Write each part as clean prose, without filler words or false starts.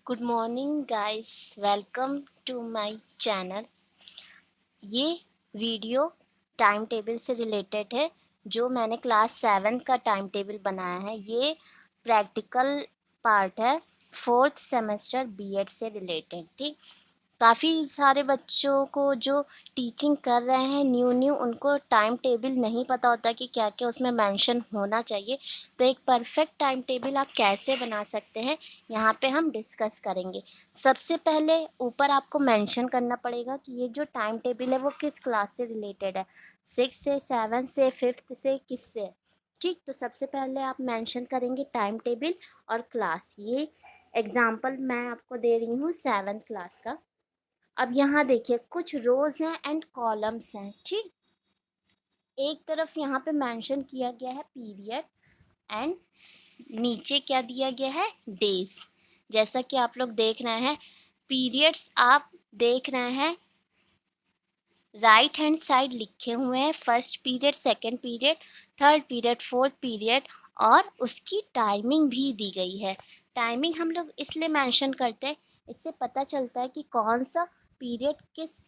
Good morning guys, welcome to my channel. ये video time table से related है। जो मैंने क्लास 7 का टाइम टेबल बनाया है, ये प्रैक्टिकल पार्ट है, फोर्थ सेमेस्टर बीएड से रिलेटेड। ठीक, काफ़ी सारे बच्चों को जो टीचिंग कर रहे हैं न्यू उनको टाइम टेबल नहीं पता होता कि क्या क्या उसमें मेंशन होना चाहिए। तो एक परफेक्ट टाइम टेबल आप कैसे बना सकते हैं, यहाँ पे हम डिस्कस करेंगे। सबसे पहले ऊपर आपको मेंशन करना पड़ेगा कि ये जो टाइम टेबल है वो किस क्लास से रिलेटेड है, 6 से, 7 से, 5th से, किससे है। ठीक, तो सबसे पहले आप मेंशन करेंगे टाइम टेबल और क्लास। ये एग्जाम्पल मैं आपको दे रही हूँ 7th क्लास का। अब यहाँ देखिए कुछ रोज हैं एंड कॉलम्स हैं। ठीक, एक तरफ यहाँ पे मेंशन किया गया है पीरियड एंड नीचे क्या दिया गया है, डेज। जैसा कि आप लोग देख रहे हैं, पीरियड्स आप देख रहे हैं राइट हैंड साइड लिखे हुए हैं, first period, second period, third period, fourth period, और उसकी टाइमिंग भी दी गई है। टाइमिंग हम लोग इसलिए मेंशन करते हैं, इससे पता चलता है कि कौन सा पीरियड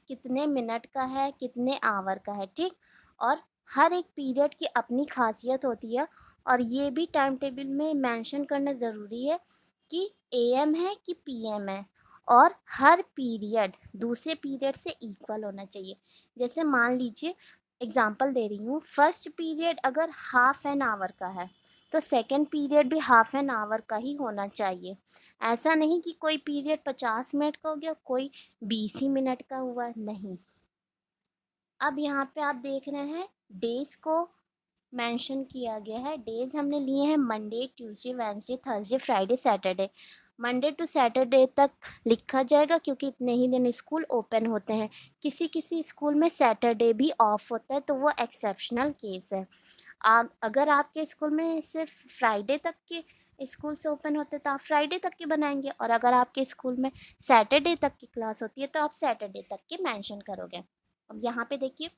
कितने मिनट का है, कितने आवर का है। ठीक, और हर एक पीरियड की अपनी खासियत होती है, और ये भी टाइम टेबल में मेंशन करना ज़रूरी है कि एएम है कि पीएम है, और हर पीरियड दूसरे पीरियड से इक्वल होना चाहिए। जैसे मान लीजिए, एग्जांपल दे रही हूँ, फर्स्ट पीरियड अगर हाफ एन आवर का है तो सेकंड पीरियड भी हाफ एन आवर का ही होना चाहिए। ऐसा नहीं कि कोई पीरियड 50 मिनट का हो गया, कोई 20 ही मिनट का हुआ, नहीं। अब यहाँ पे आप देख रहे हैं डेज को मेंशन किया गया है। डेज हमने लिए हैं Monday, Tuesday, Wednesday, Thursday, Friday, Saturday. Monday to Saturday तक लिखा जाएगा क्योंकि इतने ही दिन स्कूल ओपन होते हैं। किसी किसी स्कूल में सैटरडे भी ऑफ होता है, तो वो एक्सेप्शनल केस है। अगर आपके स्कूल में सिर्फ फ्राइडे तक के स्कूल से ओपन होते हैं तो आप फ्राइडे तक के बनाएंगे, और अगर आपके स्कूल में सैटरडे तक की क्लास होती है तो आप सैटरडे तक के मेंशन करोगे। अब यहाँ पे देखिए,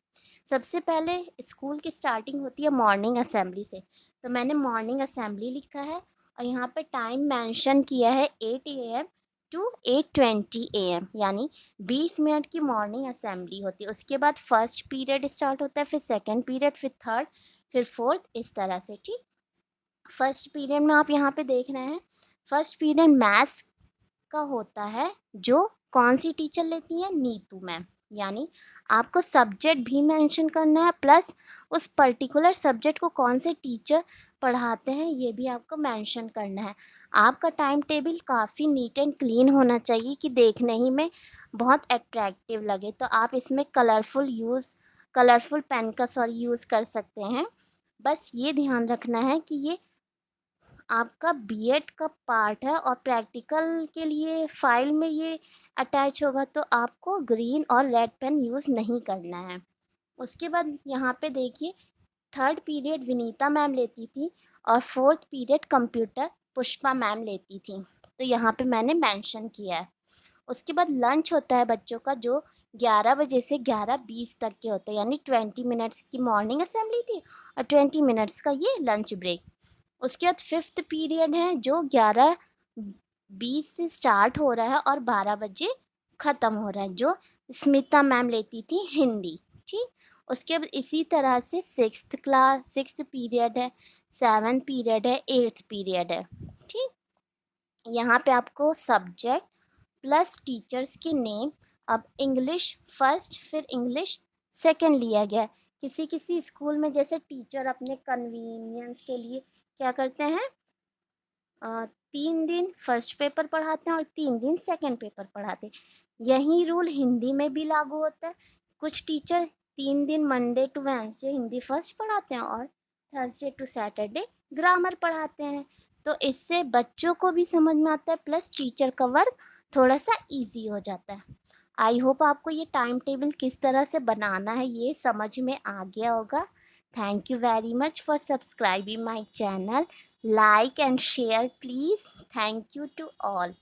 सबसे पहले स्कूल की स्टार्टिंग होती है मॉर्निंग असेंबली से, तो मैंने मॉर्निंग असेंबली लिखा है, और यहाँ पे टाइम मेंशन किया है 8 AM टू 8:20 AM, यानी 20 मिनट की मॉर्निंग असेंबली होती है। उसके बाद फर्स्ट पीरियड स्टार्ट होता है, फिर सेकंड पीरियड, फिर थर्ड, फिर फोर्थ, इस तरह से। ठीक, फर्स्ट पीरियड में आप यहाँ पे देख रहे हैं, फर्स्ट पीरियड मैथ्स का होता है, जो कौन सी टीचर लेती है, नीतू मैम। यानी आपको सब्जेक्ट भी मेंशन करना है, प्लस उस पर्टिकुलर सब्जेक्ट को कौन से टीचर पढ़ाते हैं ये भी आपको मेंशन करना है। आपका टाइम टेबल काफ़ी नीट एंड क्लीन होना चाहिए कि देखने ही में बहुत अट्रैक्टिव लगे। तो आप इसमें कलरफुल पेन का यूज़ कर सकते हैं। बस ये ध्यान रखना है कि ये आपका बीएड का पार्ट है, और प्रैक्टिकल के लिए फाइल में ये अटैच होगा, तो आपको ग्रीन और रेड पेन यूज़ नहीं करना है। उसके बाद यहाँ पे देखिए, थर्ड पीरियड विनीता मैम लेती थी, और fourth period computer Pushpa ma'am लेती थी, तो यहाँ पे मैंने मेंशन किया है। उसके बाद लंच होता है बच्चों का, जो 11 बजे से 11:20 तक के होते हैं, यानी 20 मिनट्स की मॉर्निंग असेंबली थी और 20 मिनट्स का ये लंच ब्रेक। उसके बाद फिफ्थ पीरियड है, जो 11:20 से स्टार्ट हो रहा है और 12 बजे ख़त्म हो रहा है, जो स्मिता मैम लेती थी, हिंदी। ठीक, उसके बाद इसी तरह से सिक्स्थ पीरियड है, सेवन्थ पीरियड है, एट्थ पीरियड है। ठीक, यहाँ पे आपको सब्जेक्ट प्लस टीचर्स के नेम। अब इंग्लिश फर्स्ट, फिर इंग्लिश सेकंड लिया गया है। किसी किसी स्कूल में जैसे टीचर अपने कन्वीनियंस के लिए क्या करते हैं, 3 दिन फर्स्ट पेपर पढ़ाते हैं और 3 दिन सेकंड पेपर पढ़ाते हैं। यही रूल हिंदी में भी लागू होता है। कुछ टीचर 3 दिन Monday to Wednesday Hindi first पढ़ाते हैं, और थर्सडे टू सैटरडे ग्रामर पढ़ाते हैं। तो इससे बच्चों को भी समझ में आता है, प्लस टीचर का वर्क थोड़ा सा इजी हो जाता है। आई होप आपको ये टाइम टेबल किस तरह से बनाना है ये समझ में आ गया होगा। Thank you very much for subscribing my channel. Like and share please. Thank you to all.